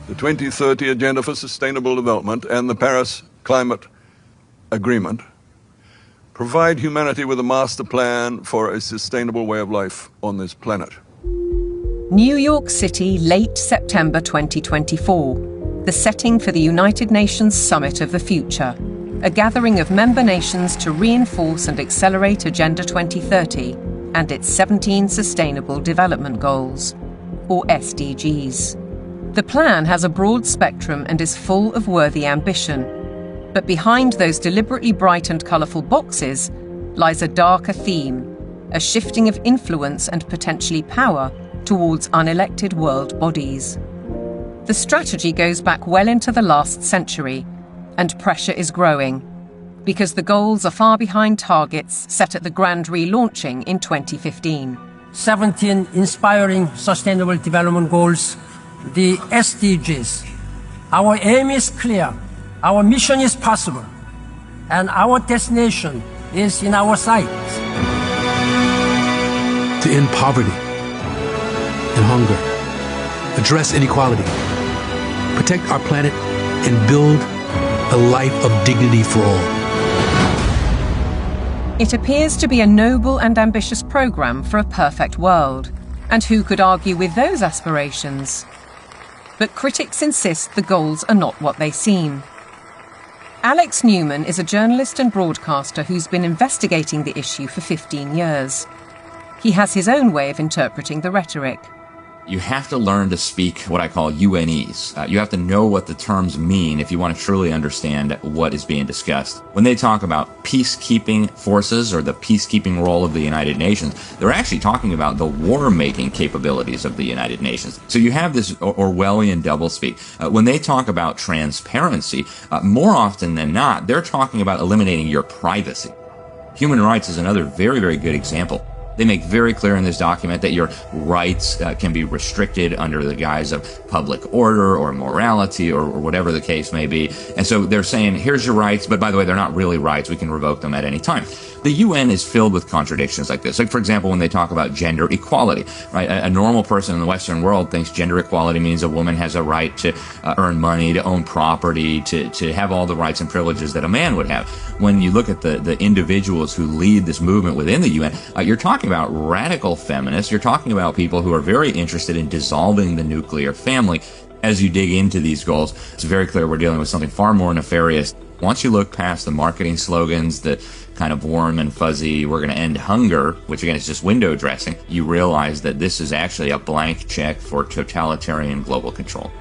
the 2030 Agenda for Sustainable Development and the Paris Climate Agreement provide humanity with a master plan for a sustainable way of life on this planet. New York City, late September 2024, the setting for the United Nations Summit of the Future, a gathering of member nations to reinforce and accelerate Agenda 2030 and its 17 Sustainable Development Goals, or SDGs. The plan has a broad spectrum and is full of worthy ambition. But behind those deliberately bright and colourful boxes lies a darker theme, a shifting of influence and potentially power towards unelected world bodies. The strategy goes back well into the last century, and pressure is growing, because the goals are far behind targets set at the grand relaunching in 2015. 17 inspiring Sustainable Development Goals, the SDGs. Our aim is clear, our mission is possible, and our destination is in our sights. To end poverty and hunger, address inequality, protect our planet, and build a life of dignity for all. It appears to be a noble and ambitious programme for a perfect world, and who could argue with those aspirations? But critics insist the goals are not what they seem. Alex Newman is a journalist and broadcaster who's been investigating the issue for 15 years. He has his own way of interpreting the rhetoric. You have to learn to speak what I call UNEs. You have to know what the terms mean if you want to truly understand what is being discussed. When they talk about peacekeeping forces or the peacekeeping role of the United Nations, they're actually talking about the war-making capabilities of the United Nations. So you have this Orwellian doublespeak. When they talk about transparency, more often than not, they're talking about eliminating your privacy. Human rights is another very, very good example. They make very clear in this document that your rights can be restricted under the guise of public order or morality or whatever the case may be. And so they're saying, here's your rights, but by the way, they're not really rights. We can revoke them at any time. The UN is filled with contradictions like this. Like, for example, when they talk about gender equality, right? A normal person in the Western world thinks gender equality means a woman has a right to earn money, to own property, to have all the rights and privileges that a man would have. When you look at the individuals who lead this movement within the UN, you're talking about radical feminists. You're talking about people who are very interested in dissolving the nuclear family. As you dig into these goals, it's very clear we're dealing with something far more nefarious. Once you look past the marketing slogans, the kind of warm and fuzzy, we're going to end hunger, which again is just window dressing, you realize that this is actually a blank check for totalitarian global control.